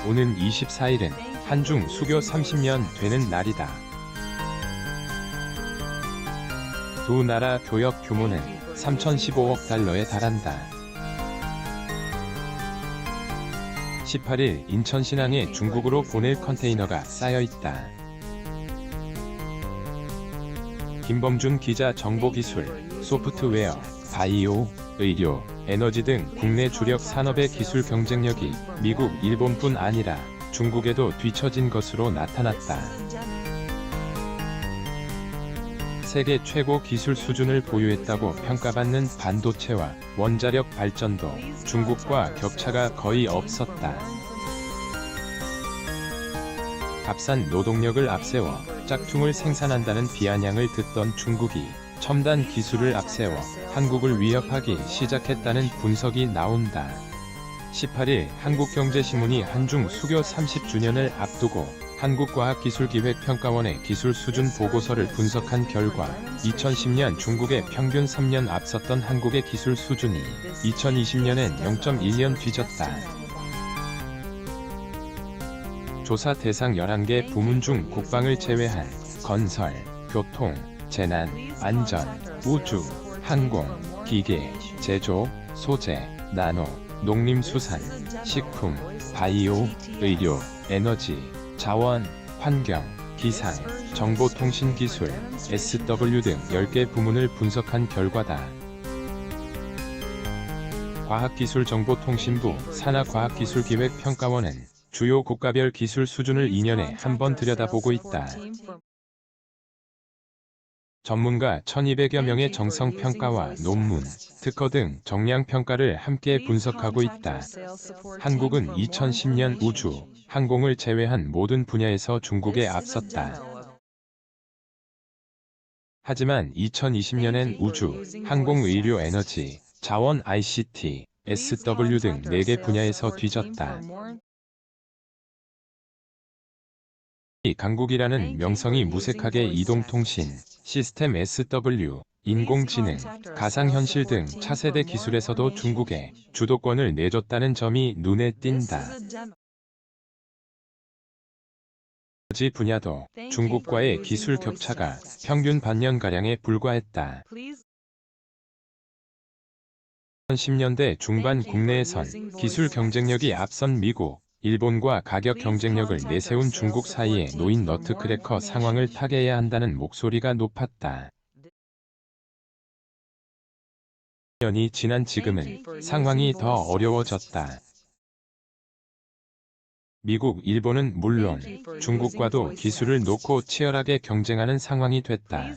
오는 24일은 한중 수교 30년 되는 날이다. 두 나라 교역 규모는 3,015억 달러에 달한다. 18일 인천신항에 중국으로 보낼 컨테이너가 쌓여있다. 김범준 기자 정보기술, 소프트웨어, 바이오, 의료, 에너지 등 국내 주력 산업의 기술 경쟁력이 미국, 일본뿐 아니라 중국에도 뒤처진 것으로 나타났다. 세계 최고 기술 수준을 보유했다고 평가받는 반도체와 원자력 발전도 중국과 격차가 거의 없었다. 값싼 노동력을 앞세워 짝퉁을 생산한다는 비아냥을 듣던 중국이 첨단 기술을 앞세워 한국을 위협하기 시작했다는 분석이 나온다. 18일 한국경제신문이 한중 수교 30주년을 앞두고 한국과학기술기획평가원의 기술 수준 보고서를 분석한 결과 2010년 중국의 평균 3년 앞섰던 한국의 기술 수준이 2020년엔 0.1년 뒤졌다. 조사 대상 11개 부문 중 국방을 제외한 건설, 교통, 재난, 안전, 우주, 항공, 기계, 제조, 소재, 나노, 농림수산, 식품, 바이오, 의료, 에너지, 자원, 환경, 기상, 정보통신기술, SW 등 10개 부문을 분석한 결과다. 과학기술정보통신부 산하과학기술기획평가원은 주요 국가별 기술 수준을 2년에 한 번 들여다보고 있다. 전문가 1200여 명의 정성평가와 논문, 특허 등 정량평가를 함께 분석하고 있다. 한국은 2010년 우주, 항공을 제외한 모든 분야에서 중국에 앞섰다. 하지만 2020년엔 우주, 항공, 의료, 에너지, 자원, ICT, SW 등 4개 분야에서 뒤졌다. 이 강국이라는 명성이 무색하게 이동통신, 시스템 SW, 인공지능, 가상현실 등 차세대 기술에서도 중국에 주도권을 내줬다는 점이 눈에 띈다. 에너지 분야도 중국과의 기술 격차가 평균 반년가량에 불과했다. 2010년대 중반 국내에선 기술 경쟁력이 앞선 미국, 일본과 가격 경쟁력을 내세운 중국 사이에 놓인 너트크래커 상황을 타개해야 한다는 목소리가 높았다. 년이 지난 지금은 상황이 더 어려워졌다. 미국, 일본은 물론 중국과도 기술을 놓고 치열하게 경쟁하는 상황이 됐다.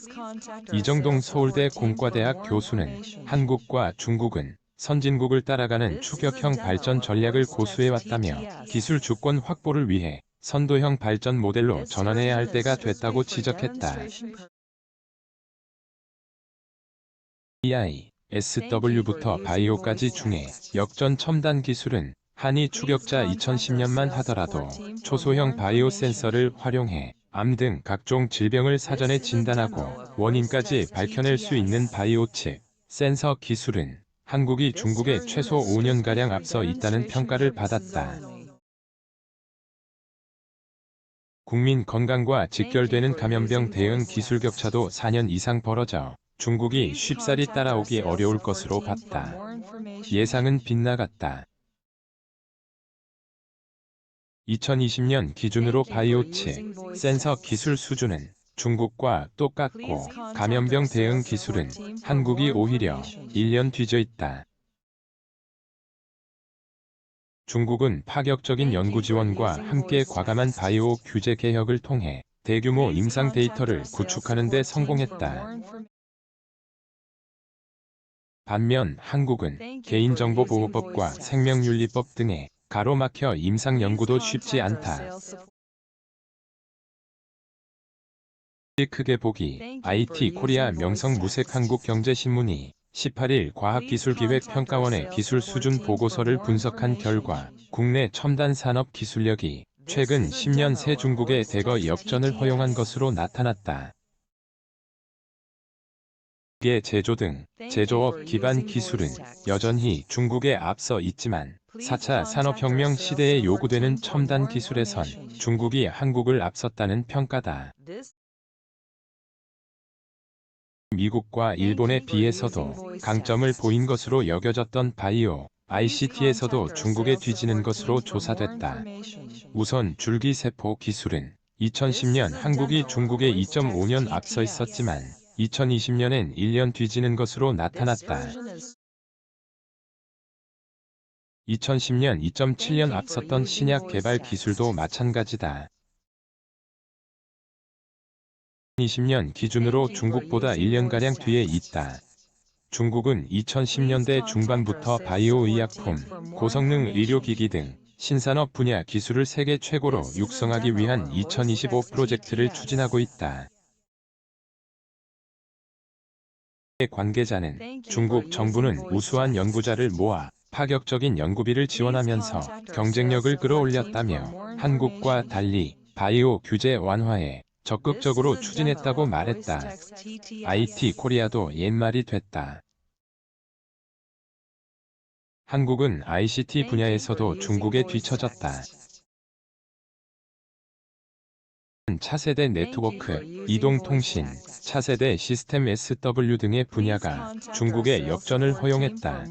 이정동 서울대 공과대학 교수는 한국과 중국은 선진국을 따라가는 추격형 발전 전략을 고수해왔다며 기술 주권 확보를 위해 선도형 발전 모델로 전환해야 할 때가 됐다고 지적했다. AI, SW부터 바이오까지 중에 역전 첨단 기술은 한이 추격자 2010년만 하더라도 초소형 바이오 센서를 활용해 암 등 각종 질병을 사전에 진단하고 원인까지 밝혀낼 수 있는 바이오칩, 센서 기술은 한국이 중국에 최소 5년가량 앞서 있다는 평가를 받았다. 국민 건강과 직결되는 감염병 대응 기술 격차도 4년 이상 벌어져 중국이 쉽사리 따라오기 어려울 것으로 봤다. 예상은 빗나갔다. 2020년 기준으로 바이오칩, 센서 기술 수준은 중국과 똑같고 감염병 대응 기술은 한국이 오히려 1년 뒤져 있다. 중국은 파격적인 연구 지원과 함께 과감한 바이오 규제 개혁을 통해 대규모 임상 데이터를 구축하는 데 성공했다. 반면 한국은 개인정보보호법과 생명윤리법 등에 가로막혀 임상 연구도 쉽지 않다. 크게 보기 IT 코리아 명성 무색 한국경제신문이 18일 과학기술기획평가원의 기술 수준 보고서를 분석한 결과 국내 첨단 산업 기술력이 최근 10년 새 중국의 대거 역전을 허용한 것으로 나타났다. 기계 제조 등 제조업 기반 기술은 여전히 중국에 앞서 있지만 4차 산업혁명 시대에 요구되는 첨단 기술에선 중국이 한국을 앞섰다는 평가다. 미국과 일본에 비해서도 강점을 보인 것으로 여겨졌던 바이오, ICT에서도 중국에 뒤지는 것으로 조사됐다. 우선 줄기세포 기술은 2010년 한국이 중국에 2.5년 앞서 있었지만 2020년엔 1년 뒤지는 것으로 나타났다. 2010년 2.7년 앞섰던 신약 개발 기술도 마찬가지다. 2020년 기준으로 중국보다 1년가량 뒤에 있다. 중국은 2010년대 중반부터 바이오 의약품, 고성능 의료기기 등 신산업 분야 기술을 세계 최고로 육성하기 위한 2025 프로젝트를 추진하고 있다. 관계자는 중국 정부는 우수한 연구자를 모아 파격적인 연구비를 지원하면서 경쟁력을 끌어올렸다며 한국과 달리 바이오 규제 완화에 적극적으로 추진했다고 말했다. IT 코리아도 옛말이 됐다. 한국은 ICT 분야에서도 중국에 뒤처졌다. 차세대 네트워크, 이동통신, 차세대 시스템 SW 등의 분야가 중국의 역전을 허용했다.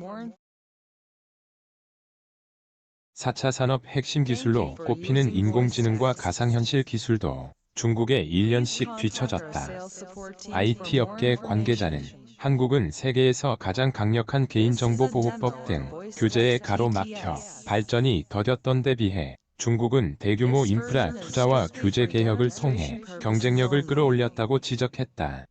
4차 산업 핵심 기술로 꼽히는 인공지능과 가상현실 기술도 중국에 1년씩 뒤처졌다. IT 업계 관계자는 한국은 세계에서 가장 강력한 개인정보보호법 등 규제에 가로막혀 발전이 더뎠던 데 비해 중국은 대규모 인프라 투자와 규제 개혁을 통해 경쟁력을 끌어올렸다고 지적했다.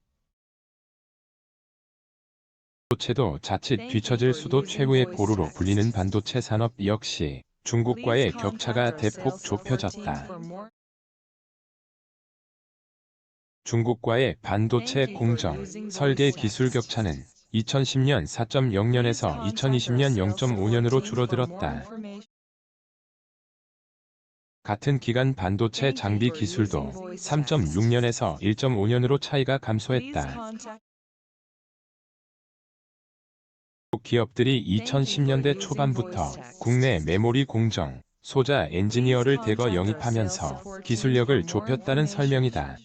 반도체도 자칫 뒤처질 수도 최후의 보루로 불리는 반도체 산업 역시 중국과의 격차가 대폭 좁혀졌다. 중국과의 반도체 공정, 설계 기술 격차는 2010년 4.0년에서 2020년 0.5년으로 줄어들었다. 같은 기간 반도체 장비 기술도 3.6년에서 1.5년으로 차이가 감소했다. 기업들이 2010년대 초반부터 국내 메모리 공정, 소자 엔지니어를 대거 영입하면서 기술력을 좁혔다는 설명이다.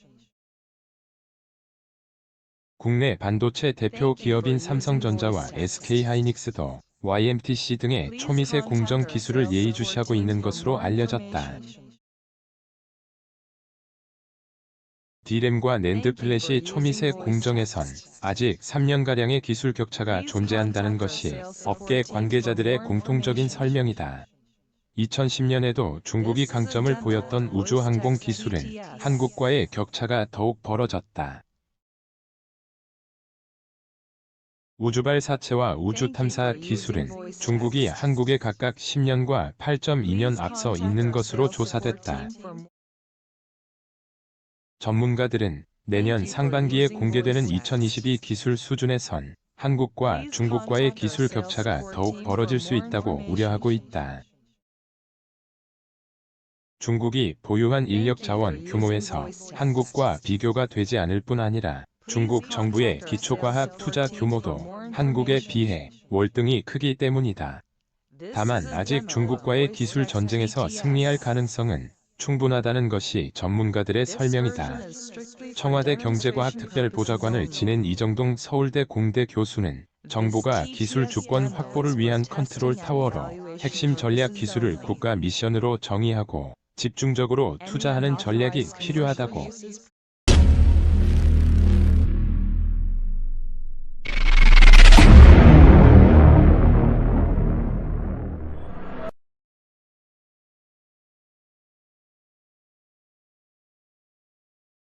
국내 반도체 대표 기업인 삼성전자와 SK하이닉스도 YMTC 등의 초미세 공정 기술을 예의주시하고 있는 것으로 알려졌다. D램과 낸드 플래시 초미세 공정에선 아직 3년가량의 기술 격차가 존재한다는 것이 업계 관계자들의 공통적인 설명이다. 2010년에도 중국이 강점을 보였던 우주항공 기술은 한국과의 격차가 더욱 벌어졌다. 우주발 사체와 우주탐사 기술은 중국이 한국에 각각 10년과 8.2년 앞서 있는 것으로 조사됐다. 전문가들은 내년 상반기에 공개되는 2022 기술 수준에선 한국과 중국과의 기술 격차가 더욱 벌어질 수 있다고 우려하고 있다. 중국이 보유한 인력 자원 규모에서 한국과 비교가 되지 않을 뿐 아니라 중국 정부의 기초과학 투자 규모도 한국에 비해 월등히 크기 때문이다. 다만 아직 중국과의 기술 전쟁에서 승리할 가능성은 충분하다는 것이 전문가들의 설명이다. 청와대 경제과학특별보좌관을 지낸 이정동 서울대 공대 교수는 정부가 기술 주권 확보를 위한 컨트롤 타워로 핵심 전략 기술을 국가 미션으로 정의하고 집중적으로 투자하는 전략이 필요하다고